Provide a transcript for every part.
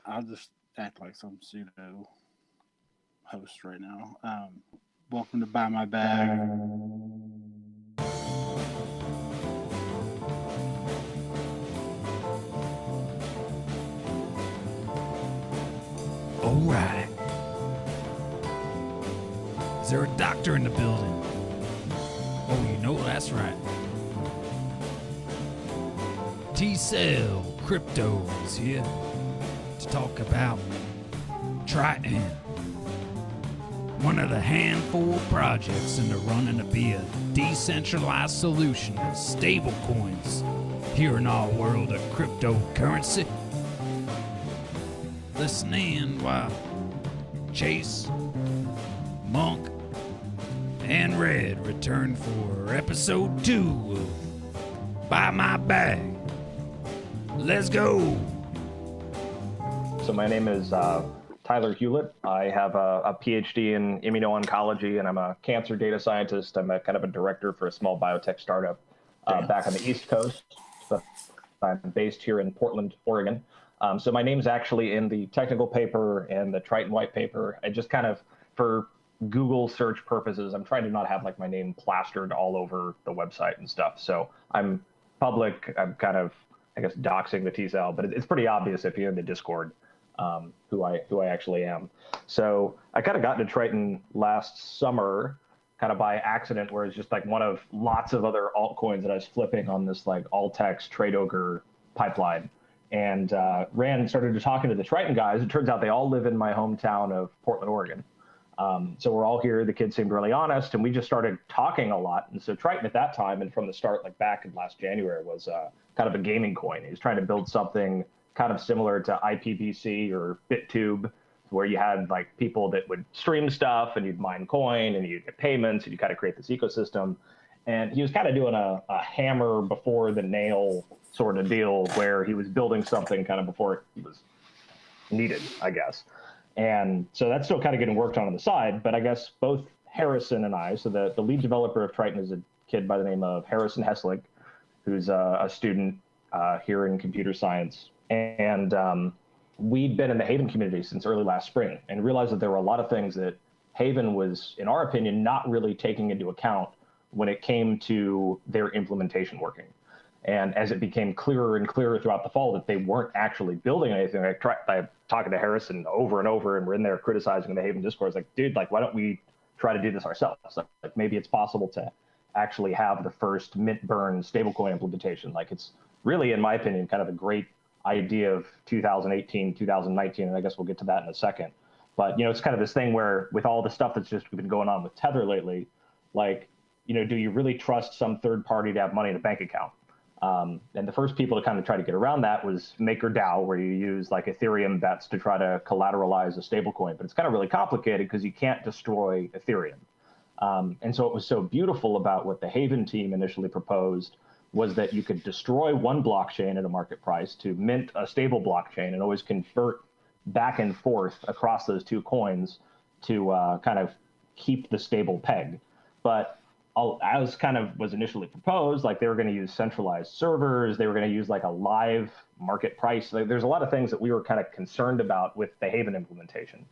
I'll just act like some pseudo host right now. Welcome to Buy My Bag. All right. Is there a doctor in the building? Oh, you know that's right. Tcell Crypto is here to talk about Triton, one of the handful of projects in the running to be a decentralized solution of stablecoins here in our world of cryptocurrency. Listen in while Chase, Monk, and Red return for episode 2 of Buy My Bag. Let's go. So my name is Tyler Hewlett. I have a PhD in immuno-oncology, and I'm a cancer data scientist. I'm a kind of a director for a small biotech startup back on the East Coast. But I'm based here in Portland, Oregon. So my name's actually in the technical paper and the Triton white paper. I just kind of, for Google search purposes, I'm trying to not have like my name plastered all over the website and stuff. So I'm public. I'm kind of, I guess, doxing the Tcell, but it's pretty obvious if you're in the Discord who I actually am. So I kind of got into Triton last summer, kind of by accident, where it's just like one of lots of other altcoins that I was flipping on this like Altex trade ogre pipeline, and started talking to the Triton guys. It turns out they all live in my hometown of Portland, Oregon. So we're all here. The kids seemed really honest, and we just started talking a lot. And so Triton at that time, and from the start, like back in last January, was kind of a gaming coin. He was trying to build something kind of similar to IPVC or BitTube, where you had like people that would stream stuff and you'd mine coin and you'd get payments and you kind of create this ecosystem. And he was kind of doing a hammer before the nail sort of deal, where he was building something kind of before it was needed, I guess. And so that's still kind of getting worked on the side. But I guess both Harrison and I, so the lead developer of Triton is a kid by the name of Harrison Hesslich, who's a student here in computer science. And we'd been in the Haven community since early last spring and realized that there were a lot of things that Haven was, in our opinion, not really taking into account when it came to their implementation working. And as it became clearer and clearer throughout the fall that they weren't actually building anything, I talking to Harrison over and over, and we're in there criticizing the Haven Discord. It's like, dude, like, why don't we try to do this ourselves? Like maybe it's possible to actually have the first mint burn stablecoin implementation. Like, it's really, in my opinion, kind of a great idea of 2018, 2019, and I guess we'll get to that in a second. But, you know, it's kind of this thing where with all the stuff that's just been going on with Tether lately, like, you know, do you really trust some third party to have money in a bank account? And the first people to kind of try to get around that was MakerDAO, where you use like Ethereum bets to try to collateralize a stablecoin. But it's kind of really complicated because you can't destroy Ethereum. And so what was so beautiful about what the Haven team initially proposed was that you could destroy one blockchain at a market price to mint a stable blockchain and always convert back and forth across those two coins to kind of keep the stable peg. But as kind of was initially proposed, like they were going to use centralized servers, they were going to use like a live market price. Like, there's a lot of things that we were kind of concerned about with the Haven implementation.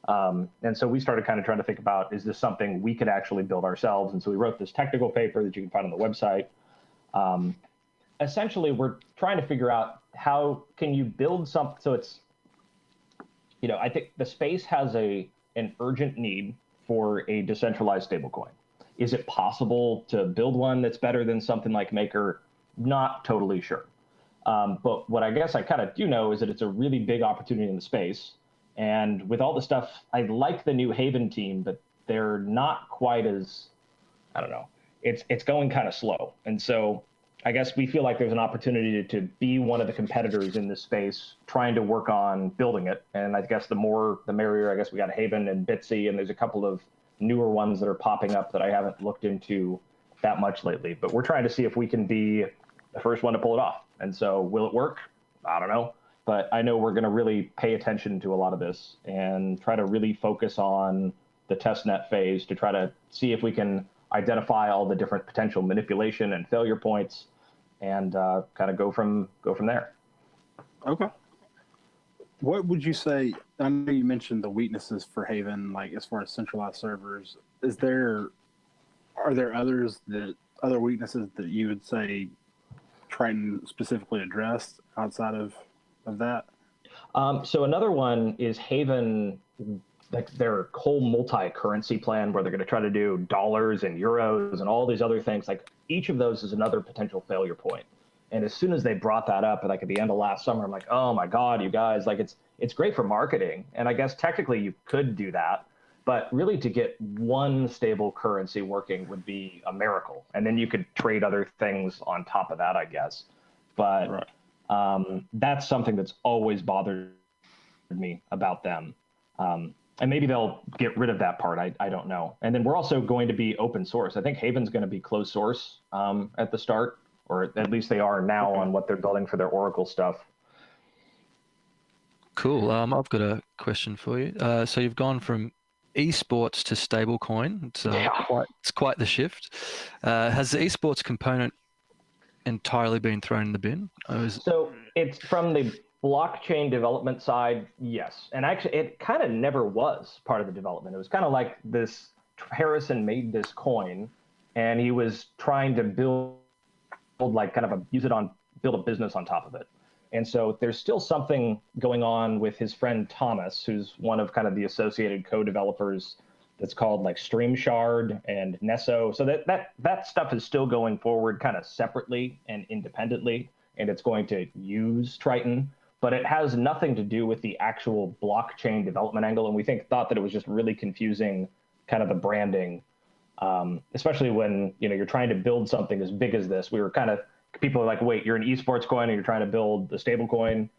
And so we started kind of trying to think about, is this something we could actually build ourselves? And so we wrote this technical paper that you can find on the website. Essentially, we're trying to figure out how can you build something. So it's, you know, I think the space has an urgent need for a decentralized stablecoin. Is it possible to build one that's better than something like Maker? Not totally sure. But what I guess I kind of do know is that it's a really big opportunity in the space. And with all the stuff, I like the new Haven team, but they're not quite as, I don't know, it's going kind of slow. And so I guess we feel like there's an opportunity to be one of the competitors in this space, trying to work on building it. And I guess the more, the merrier. I guess we got Haven and Bitsy, and there's a couple of newer ones that are popping up that I haven't looked into that much lately. But we're trying to see if we can be the first one to pull it off. And so will it work? I don't know. But I know we're going to really pay attention to a lot of this and try to really focus on the testnet phase to try to see if we can identify all the different potential manipulation and failure points and kind of go from there. Okay. What would you say? I know you mentioned the weaknesses for Haven, like as far as centralized servers. Are there other weaknesses that you would say Triton specifically addressed outside of that? So another one is Haven, like their whole multi-currency plan where they're going to try to do dollars and euros and all these other things. Like each of those is another potential failure point. And as soon as they brought that up, like at the end of last summer, I'm like, oh my God, you guys, like it's great for marketing. And I guess technically you could do that, but really to get one stable currency working would be a miracle. And then you could trade other things on top of that, I guess. But that's something that's always bothered me about them. And maybe they'll get rid of that part. I don't know. And then we're also going to be open source. I think Haven's going to be closed source at the start, or at least they are now on what they're building for their Oracle stuff. Cool. I've got a question for you. So you've gone from eSports to stablecoin. It's quite the shift. Has the eSports component entirely been thrown in the bin? So it's from the blockchain development side, yes. And actually, it kind of never was part of the development. It was kind of like this, Harrison made this coin, and he was trying to build build a business on top of it. And so there's still something going on with his friend Thomas, who's one of kind of the associated co-developers, that's called like StreamShard and Nesso. So that stuff is still going forward kind of separately and independently, and it's going to use Triton, but it has nothing to do with the actual blockchain development angle. And we thought that it was just really confusing, kind of the branding, especially when you're trying to build something as big as this. People are like, wait, you're an esports coin and you're trying to build the stable coin?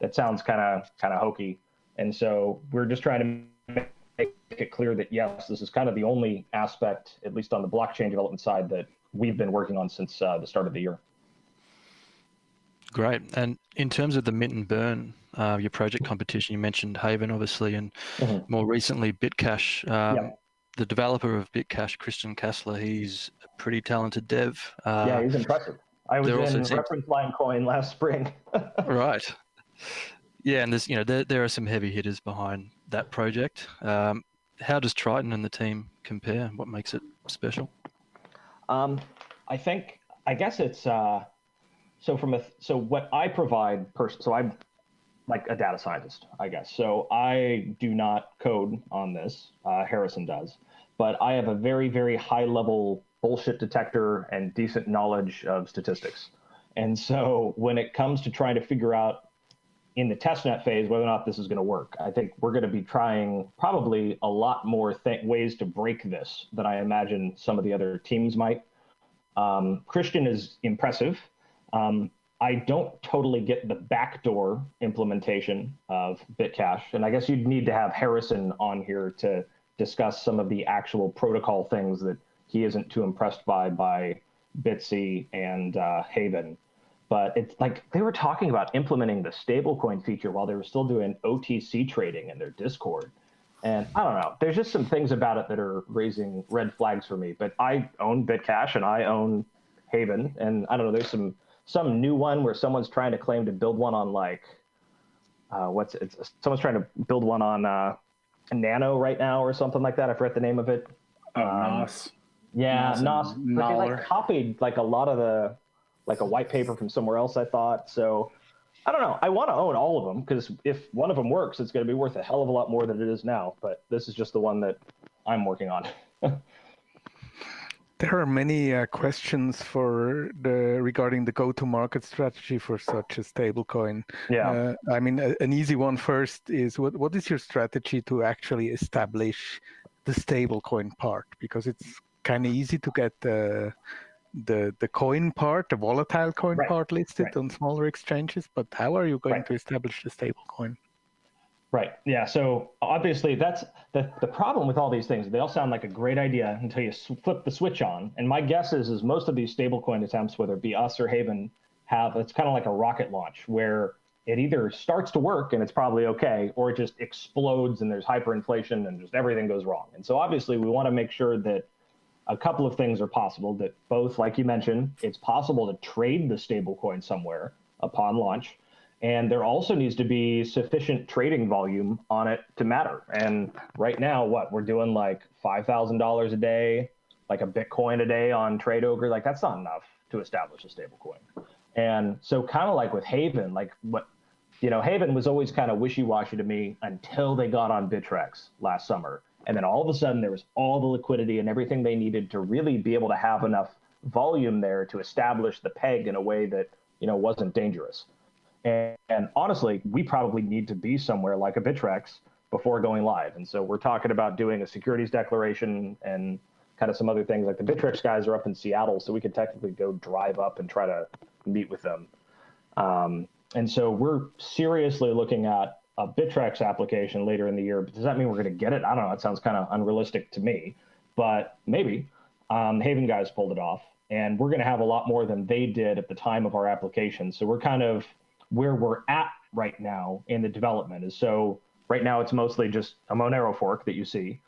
That sounds kind of hokey. And so we're just trying to make it clear that, yes, this is kind of the only aspect, at least on the blockchain development side, that we've been working on since the start of the year. Great. And in terms of the mint and burn, your project competition, you mentioned Haven, obviously, and more recently Bitcash. The developer of Bitcash, Christian Kessler, he's a pretty talented dev. Yeah, he's impressive. I was in Reference Line Coin last spring. Right. Yeah, and there's there are some heavy hitters behind that project. How does Triton and the team compare? What makes it special? I guess it's so what I provide so I'm like a data scientist, I guess. So I do not code on this. Harrison does, but I have a very, very high level bullshit detector and decent knowledge of statistics. And so when it comes to trying to figure out in the testnet phase whether or not this is going to work, I think we're going to be trying probably a lot more ways to break this than I imagine some of the other teams might. Christian is impressive. I don't totally get the backdoor implementation of Bitcash, and I guess you'd need to have Harrison on here to discuss some of the actual protocol things that he isn't too impressed by Bitsy and Haven. But it's like they were talking about implementing the stablecoin feature while they were still doing OTC trading in their Discord. And I don't know, there's just some things about it that are raising red flags for me. But I own Bitcash and I own Haven, and I don't know, there's some new one where someone's trying to claim to build one on like someone's trying to build one on Nano right now or something like that. I forget the name of it. NOS. Yeah, NOS. But they like copied like a lot of a white paper from somewhere else, I thought. So I don't know. I want to own all of them because if one of them works, it's going to be worth a hell of a lot more than it is now. But this is just the one that I'm working on. There are many questions regarding the go-to-market strategy for such a stablecoin. Yeah. I mean, an easy one first is what is your strategy to actually establish the stablecoin part? Because it's kind of easy to get the coin part, the volatile coin part listed on smaller exchanges, but how are you going to establish the stablecoin? Right. Yeah. So obviously that's the problem with all these things. They all sound like a great idea until you flip the switch on. And my guess is most of these stablecoin attempts, whether it be us or Haven, it's kind of like a rocket launch where it either starts to work and it's probably okay, or it just explodes and there's hyperinflation and just everything goes wrong. And so obviously we want to make sure that a couple of things are possible, that both, like you mentioned, it's possible to trade the stablecoin somewhere upon launch. And there also needs to be sufficient trading volume on it to matter. And right now, we're doing like $5,000 a day, like a Bitcoin a day on Trade Ogre. Like that's not enough to establish a stablecoin. And so kind of like with Haven, like Haven was always kind of wishy-washy to me until they got on Bittrex last summer. And then all of a sudden there was all the liquidity and everything they needed to really be able to have enough volume there to establish the peg in a way that, wasn't dangerous. And honestly, we probably need to be somewhere like a Bittrex before going live. And so we're talking about doing a securities declaration and kind of some other things. Like the Bittrex guys are up in Seattle, so we could technically go drive up and try to meet with them. And so we're seriously looking at a Bittrex application later in the year. Does that mean we're going to get it? I don't know. It sounds kind of unrealistic to me, but maybe. Haven guys pulled it off, and we're going to have a lot more than they did at the time of our application. So we're kind of where we're at right now in the development is, so right now it's mostly just a Monero fork that you see.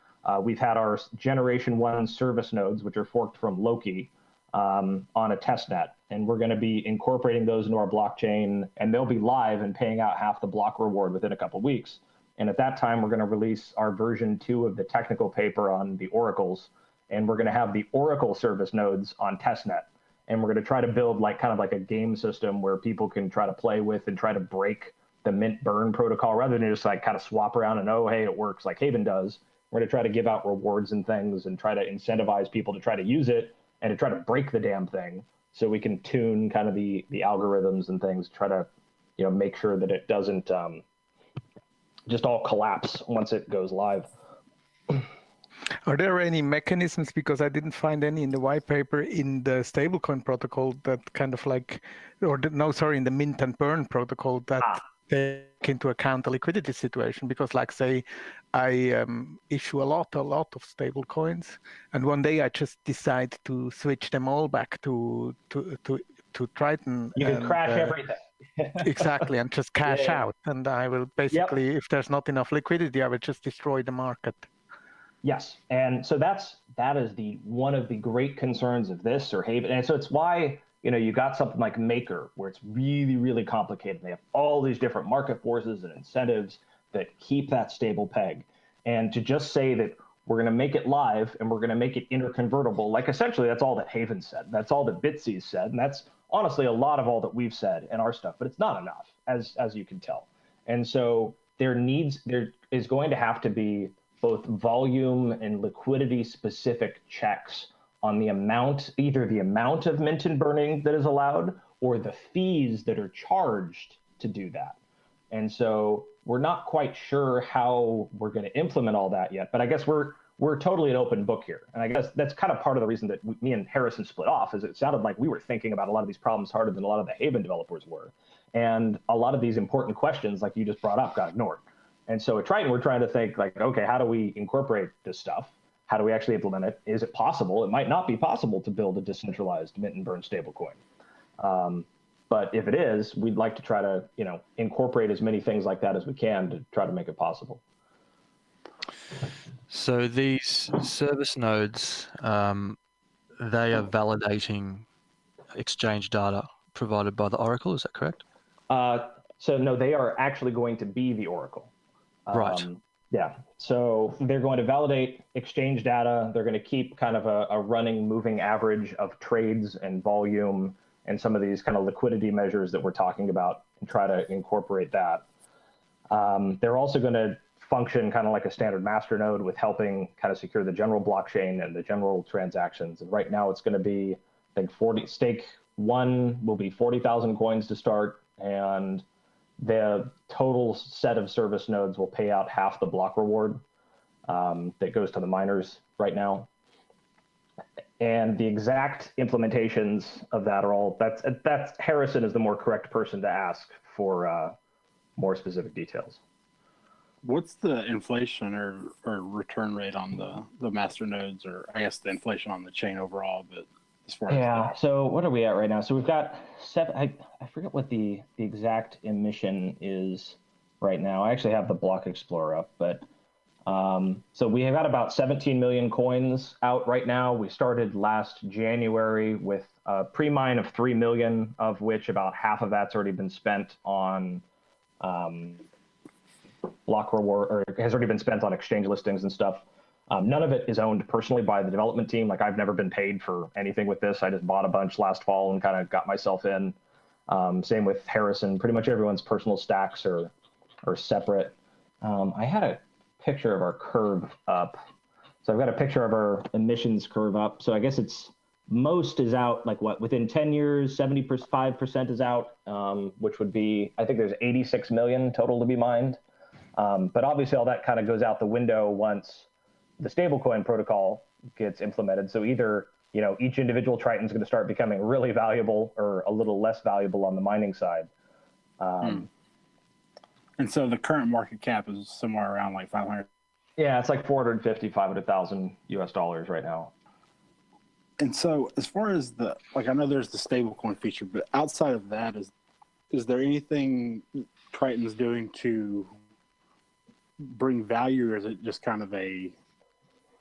We've had our generation 1 service nodes, which are forked from Loki, on a test net, and we're going to be incorporating those into our blockchain, and they'll be live and paying out half the block reward within a couple of weeks. And at that time, we're going to release our version 2 of the technical paper on the oracles, and we're going to have the Oracle service nodes on testnet. And we're going to try to build kind of like a game system where people can try to play with and try to break the mint burn protocol rather than just kind of swap around and, oh, hey, it works like Haven does. We're going to try to give out rewards and things and try to incentivize people to try to use it and to try to break the damn thing so we can tune kind of the algorithms and things, try to, make sure that it doesn't just all collapse once it goes live. Are there any mechanisms, because I didn't find any in the white paper, in the stablecoin protocol that kind of in the mint and burn protocol that take into account the liquidity situation? Because say I issue a lot of stablecoins, and one day I just decide to switch them all back to Triton. You can crash everything. Exactly, and just cash out. And I will basically, if there's not enough liquidity, I will just destroy the market. Yes, and so that is one of the great concerns of this or Haven, and so it's why you got something like Maker where it's really, really complicated. They have all these different market forces and incentives that keep that stable peg, and to just say that we're going to make it live and we're going to make it interconvertible, essentially that's all that Haven said, that's all that Bitsy's said, and that's honestly a lot of all that we've said in our stuff, but it's not enough, as you can tell, and so there is going to have to be both volume and liquidity specific checks on either the amount of mint and burning that is allowed or the fees that are charged to do that. And so we're not quite sure how we're going to implement all that yet, but I guess we're totally an open book here. And I guess that's kind of part of the reason that me and Harrison split off, is it sounded like we were thinking about a lot of these problems harder than a lot of the Haven developers were. And a lot of these important questions, like you just brought up, got ignored. And so at Triton, we're trying to think okay, how do we incorporate this stuff? How do we actually implement it? Is it possible? It might not be possible to build a decentralized mint and burn stablecoin. But if it is, we'd like to try to, incorporate as many things like that as we can to try to make it possible. So these service nodes, they are validating exchange data provided by the Oracle, is that correct? So no, they are actually going to be the Oracle. Right. Yeah. So they're going to validate exchange data. They're going to keep kind of a running moving average of trades and volume and some of these kind of liquidity measures that we're talking about and try to incorporate that. They're also going to function kind of like a standard master node with helping kind of secure the general blockchain and the general transactions. And right now it's going to be, I think, stake 1 will be 40,000 coins to start, and the total set of service nodes will pay out half the block reward that goes to the miners right now. And the exact implementations of that are that's Harrison is the more correct person to ask for more specific details. What's the inflation or return rate on the master nodes, or I guess the inflation on the chain overall? But as far as so what are we at right now? So we've got I forget what the exact emission is right now. I actually have the block explorer up, but so we have got about 17 million coins out right now. We started last January with a pre-mine of 3 million, of which about half of that's already been spent on block reward, or has already been spent on exchange listings and stuff. None of it is owned personally by the development team. Like, I've never been paid for anything with this. I just bought a bunch last fall and kind of got myself in. Same with Harrison. Pretty much everyone's personal stacks are separate. I had a picture of our curve up. So I've got a picture of our emissions curve up. So I guess it's most is out, like what, within 10 years, 75% is out, which would be, I think there's 86 million total to be mined. But obviously all that kind of goes out the window once the stablecoin protocol gets implemented. So either, you know, each individual Triton is going to start becoming really valuable or a little less valuable on the mining side. And so the current market cap is somewhere around like 500. Yeah, it's like 500,000 US dollars right now. And so as far as the, like, I know there's the stablecoin feature, but outside of that, is there anything Triton's doing to bring value, or is it just kind of a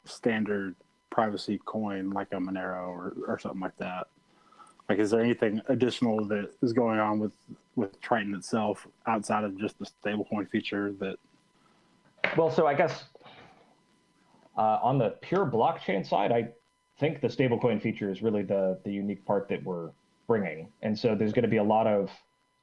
standard privacy coin like a Monero or something like that? Like, is there anything additional that is going on with Triton itself outside of just the stablecoin feature that? Well, so I guess on the pure blockchain side, I think the stablecoin feature is really the unique part that we're bringing. And so there's going to be a lot of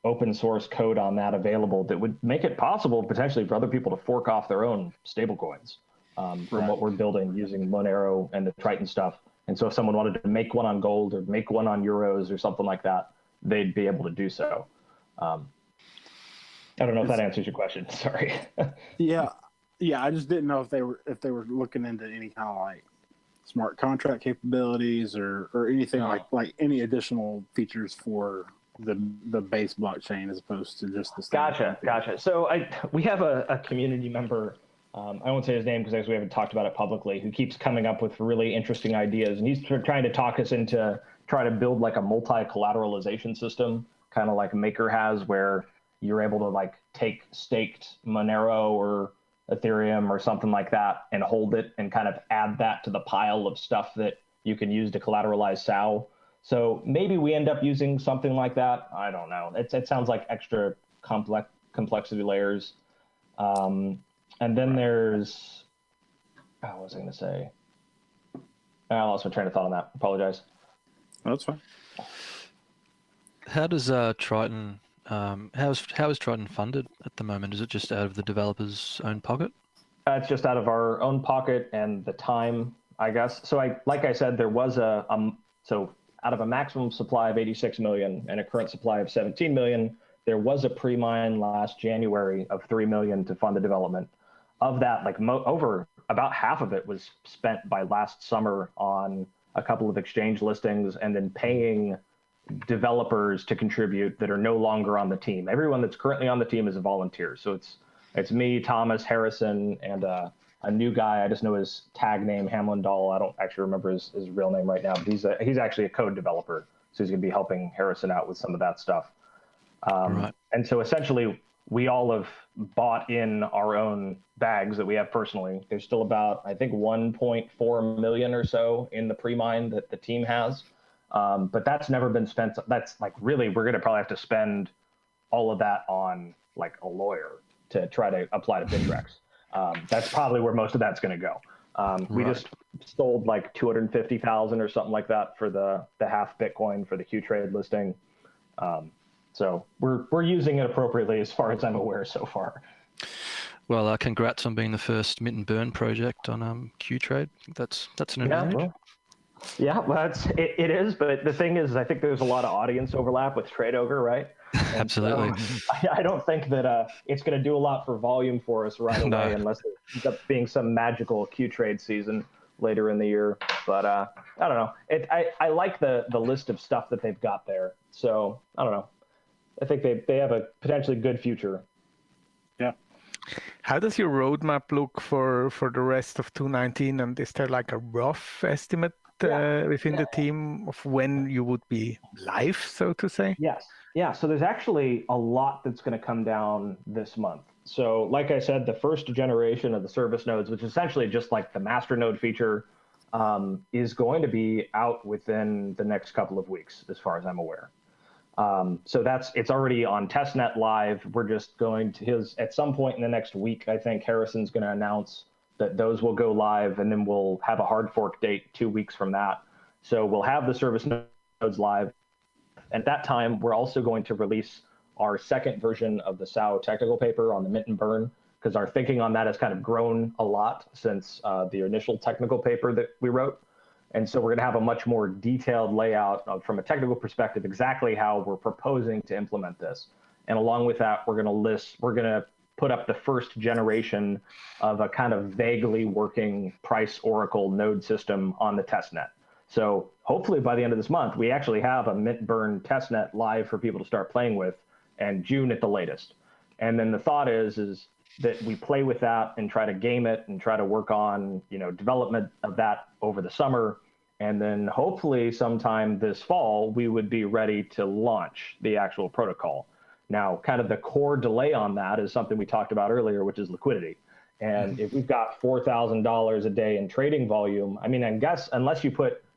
open source code on that available that would make it possible potentially for other people to fork off their own stablecoins from what we're building using Monero and the Triton stuff. And so if someone wanted to make one on gold or make one on euros or something like that, they'd be able to do so. I don't know if that answers your question. Sorry. Yeah. I just didn't know if they were looking into any kind of like smart contract capabilities or anything like any additional features for the base blockchain as opposed to just the Gotcha. So we have a community member. I won't say his name because we haven't talked about it publicly, who keeps coming up with really interesting ideas. And he's trying to talk us into trying to build like a multi-collateralization system, kind of like Maker has, where you're able to like take staked Monero or Ethereum or something like that and hold it and kind of add that to the pile of stuff that you can use to collateralize SAO. So maybe we end up using something like that. I don't know. It sounds like extra complexity layers. And then there's, what was I going to say? I lost my train of thought on that. Apologize. No, that's fine. How does Triton, how is Triton funded at the moment? Is it just out of the developer's own pocket? It's just out of our own pocket and the time, I guess. So like I said, there was so out of a maximum supply of 86 million and a current supply of 17 million, there was a pre-mine last January of 3 million to fund the development. Of that, like over about half of it was spent by last summer on a couple of exchange listings and then paying developers to contribute that are no longer on the team. Everyone that's currently on the team is a volunteer. So it's me, Thomas, Harrison, and a new guy. I just know his tag name, Hamlin Dahl. I don't actually remember his real name right now, but he's actually a code developer. So he's going to be helping Harrison out with some of that stuff. Right. And so essentially, we all have bought in our own bags that we have personally. There's still about, I think, 1.4 million or so in the pre-mine that the team has. But that's never been spent. That's like, really, we're going to probably have to spend all of that on like a lawyer to try to apply to Bitrex. That's probably where most of that's going to go. We just sold like 250,000 or something like that for the half Bitcoin for the Qtrade listing. So we're using it appropriately as far as I'm aware so far. Well, congrats on being the first mint and burn project on Qtrade. That's an advantage. Well, it is, but the thing is, I think there's a lot of audience overlap with Trade Ogre, right? Absolutely. I don't think that it's going to do a lot for volume for us right away, unless it ends up being some magical Qtrade season later in the year. But I don't know. I like the list of stuff that they've got there. So I don't know. I think they have a potentially good future. Yeah. How does your roadmap look for the rest of 2019? And is there like a rough estimate within the team of when you would be live, so to say? Yes. Yeah. So there's actually a lot that's going to come down this month. So like I said, the first generation of the service nodes, which is essentially just like the master node feature, is going to be out within the next couple of weeks, as far as I'm aware. So it's already on testnet live. We're just going to at some point in the next week, I think Harrison's going to announce that those will go live, and then we'll have a hard fork date 2 weeks from that. So we'll have the service nodes live. At that time, we're also going to release our second version of the SAO technical paper on the mint and burn, because our thinking on that has kind of grown a lot since the initial technical paper that we wrote. And so we're going to have a much more detailed layout from a technical perspective, exactly how we're proposing to implement this. And along with that, we're going to put up the first generation of a kind of vaguely working price oracle node system on the testnet. So hopefully by the end of this month, we actually have a mint burn testnet live for people to start playing with, and June at the latest. And then the thought is that we play with that and try to game it and try to work on, development of that over the summer. And then hopefully sometime this fall, we would be ready to launch the actual protocol. Now, kind of the core delay on that is something we talked about earlier, which is liquidity. And if we've got $4,000 a day in trading volume, I mean, I guess unless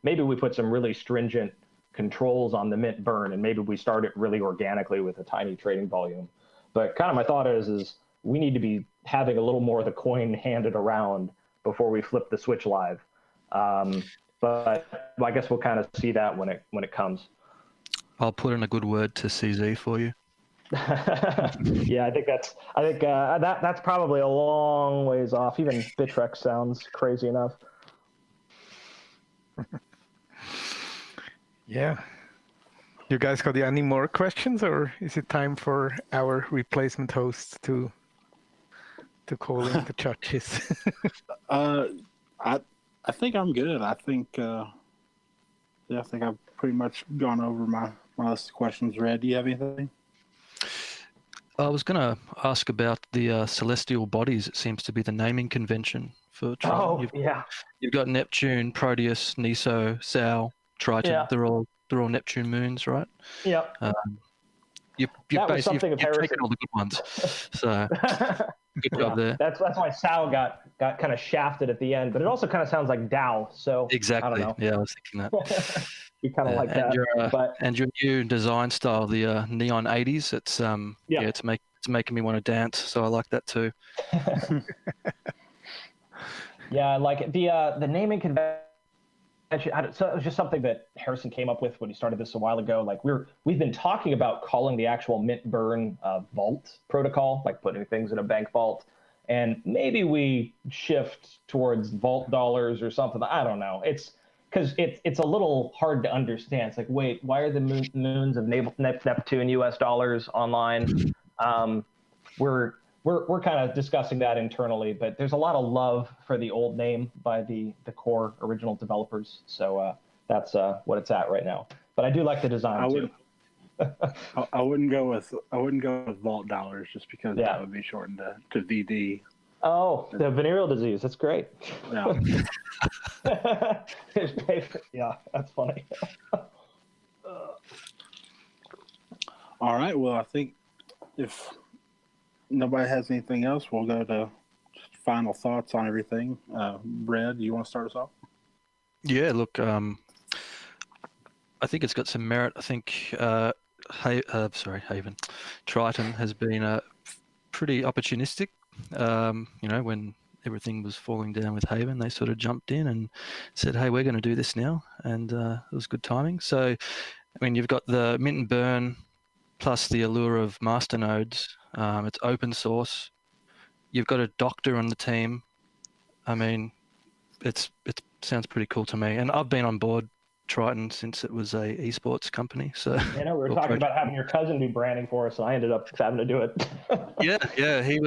maybe we put some really stringent controls on the mint burn, and maybe we start it really organically with a tiny trading volume. But kind of my thought is we need to be having a little more of the coin handed around before we flip the switch live. But I guess we'll kind of see that when it comes. I'll put in a good word to CZ for you. Yeah, I think that's probably a long ways off. Even Bittrex sounds crazy enough. Yeah. You guys got any more questions, or is it time for our replacement host to call in the judges? I think I'm good. I think I've pretty much gone over my list of questions. Red, do you have anything? I was going to ask about the celestial bodies. It seems to be the naming convention for Triton. You've got Neptune, Proteus, Niso, Sao, Triton. Yeah. They're all Neptune moons, right? Yep. You've taken all the good ones. So good job there. That's why Sao got kind of shafted at the end, but it also kind of sounds like Dow. So exactly. I don't know. Yeah, I was thinking that. You kind of like that. And your new design style, the neon 80s, it's making me want to dance. So I like that too. Yeah, I like it. The naming convention. So it was just something that Harrison came up with when he started this a while ago. Like we've been talking about calling the actual mint burn vault protocol, like putting things in a bank vault, and maybe we shift towards vault dollars or something. I don't know. It's because it's a little hard to understand. It's like, wait, why are the moons of Neptune US dollars online? We're kind of discussing that internally, but there's a lot of love for the old name by the core original developers. So that's what it's at right now. But I do like the design too. I wouldn't go with vault dollars just because that would be shortened to VD. Oh, the venereal disease. That's great. Yeah. Yeah, that's funny. All right. Well, I think if nobody has anything else, we'll go to final thoughts on everything. Red, you want to start us off? Yeah, look, I think it's got some merit. I think Haven, Triton has been pretty opportunistic. When everything was falling down with Haven, they sort of jumped in and said, hey, we're going to do this now. And it was good timing. So, I mean, you've got the mint and burn plus the allure of master nodes. It's open source. You've got a doctor on the team. I mean, it sounds pretty cool to me. And I've been on board Triton since it was a eSports company. So we were talking about having your cousin do branding for us, and I ended up having to do it. yeah, he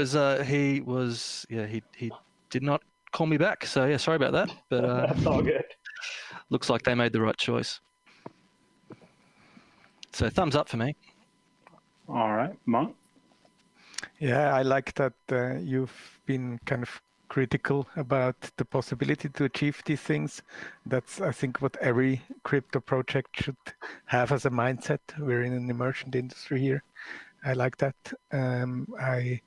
did not call me back. So yeah, sorry about that. But that's all good. Looks like they made the right choice. So thumbs up for me. All right, Monk. Yeah, I like that you've been kind of critical about the possibility to achieve these things. That's, I think, what every crypto project should have as a mindset. We're in an emergent industry here. I like that. I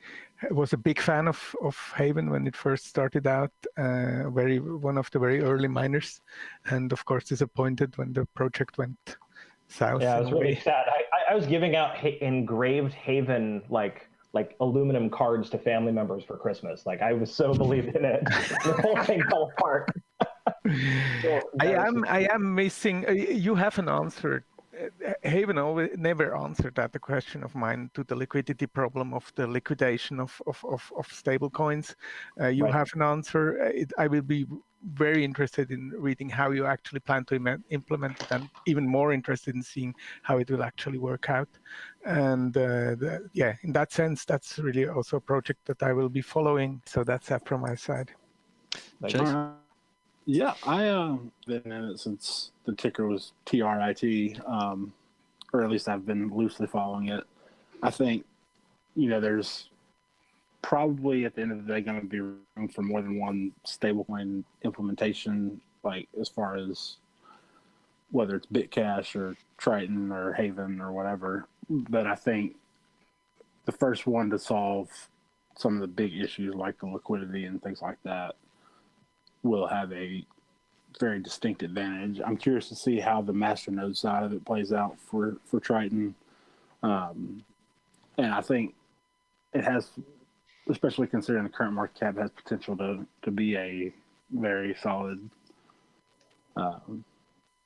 was a big fan of Haven when it first started out. One of the very early miners, and of course disappointed when the project went south. Yeah, I was really sad. I was giving out engraved Haven like aluminum cards to family members for Christmas. Like I was so believed in it. The whole thing fell apart. I am missing. You haven't answered. Haven never answered the question of mine to the liquidity problem of the liquidation of stablecoins. You Right. have an answer. I will be very interested in reading how you actually plan to implement it, and even more interested in seeing how it will actually work out. And in that sense, that's really also a project that I will be following. So that's that from my side. Yeah, I been in it since the ticker was TRIT, or at least I've been loosely following it. I think, there's probably at the end of the day going to be room for more than one stablecoin implementation, like as far as whether it's Bitcash or Triton or Haven or whatever. But I think the first one to solve some of the big issues like the liquidity and things like that will have a very distinct advantage. I'm curious to see how the masternode side of it plays out for Triton. And I think it has, especially considering the current market cap, has potential to be a very solid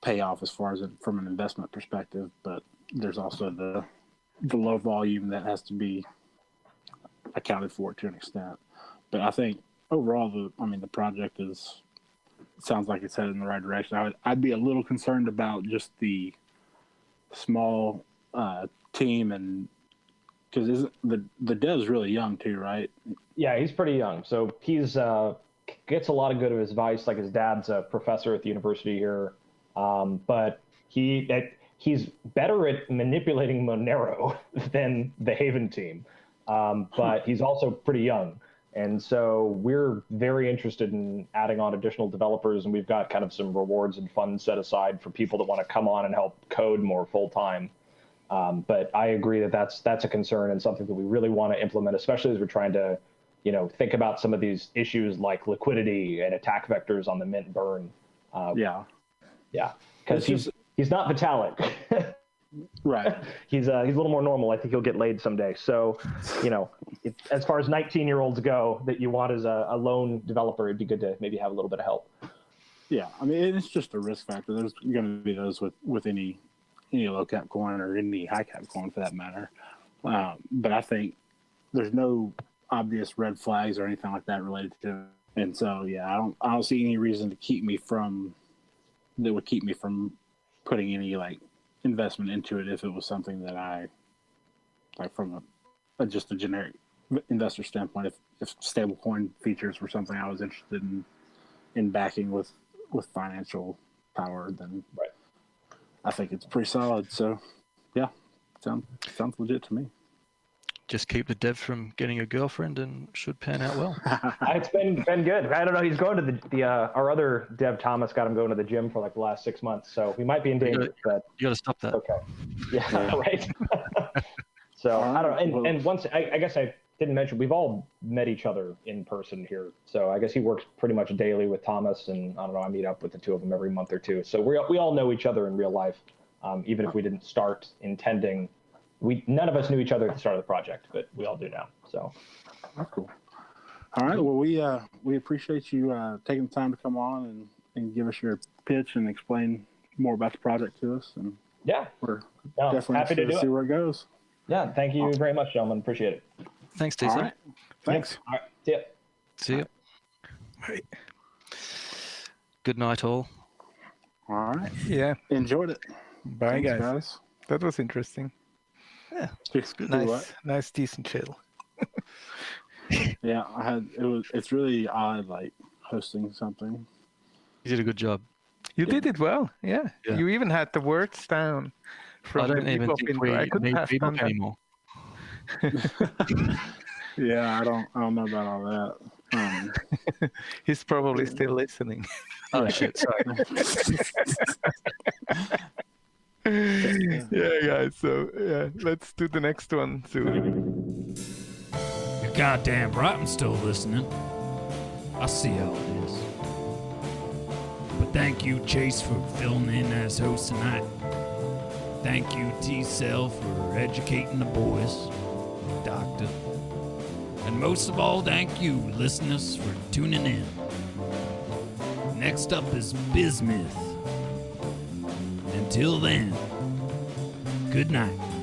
payoff as far as from an investment perspective. But there's also the low volume that has to be accounted for to an extent. But I think overall, the project sounds like it's headed in the right direction. I'd be a little concerned about just the small team, and because the dev's really young too, right? Yeah, he's pretty young. So he's gets a lot of good advice. Like his dad's a professor at the university here, but he's better at manipulating Monero than the Haven team. But he's also pretty young. And so we're very interested in adding on additional developers, and we've got kind of some rewards and funds set aside for people that want to come on and help code more full time. But I agree that that's a concern and something that we really want to implement, especially as we're trying to, think about some of these issues like liquidity and attack vectors on the mint burn. Yeah, because he's not Vitalik. Right. He's a little more normal. I think he'll get laid someday. So, as far as 19-year-olds go that you want as a lone developer, it'd be good to maybe have a little bit of help. Yeah, it's just a risk factor. There's going to be those with any low cap coin or any high cap coin for that matter. But I think there's no obvious red flags or anything like that related to it. And so, yeah, I don't see any reason that would keep me from putting any investment into it if it was something that I from just a generic investor standpoint. If stablecoin features were something I was interested in backing with financial power, then right. I think it's pretty solid. So yeah, sounds legit to me. Just keep the dev from getting a girlfriend and should pan out well. It's been good. I don't know. He's going to the our other dev, Thomas, got him going to the gym for the last 6 months. So we might be in danger. You got to stop that. Okay. Yeah. Right. So I don't know. And once I guess I didn't mention, we've all met each other in person here. So I guess he works pretty much daily with Thomas, and I don't know. I meet up with the two of them every month or two. So we all know each other in real life, even if we didn't start intending. None of us knew each other at the start of the project, but we all do now. So that's cool. All right. Well, we appreciate you taking the time to come on and give us your pitch and explain more about the project to us. And yeah, we're definitely happy to see where it goes. Yeah. Thank you very much, gentlemen. Appreciate it. Thanks, Tcell. All right. Thanks. All right. See ya. See ya. Right. Good night, all. All right. Yeah. Enjoyed it. Bye, Thanks, guys. That was interesting. Yeah, it's good. Nice, decent chill. Yeah, it's really odd, hosting something. You did a good job. You did it well. Yeah. You even had the words down. I don't even think we need Bebop anymore. Yeah, I don't know about all that. He's probably still listening. Oh shit! Sorry. Yeah, guys. So let's do the next one soon. goddamn right I'm still listening. I see how it is. But thank you, Chase, for filling in as host tonight. Thank you, Tcell, for educating the boys. Doctor. And most of all, thank you, listeners, for tuning in. Next up is Bismuth. Until then, good night.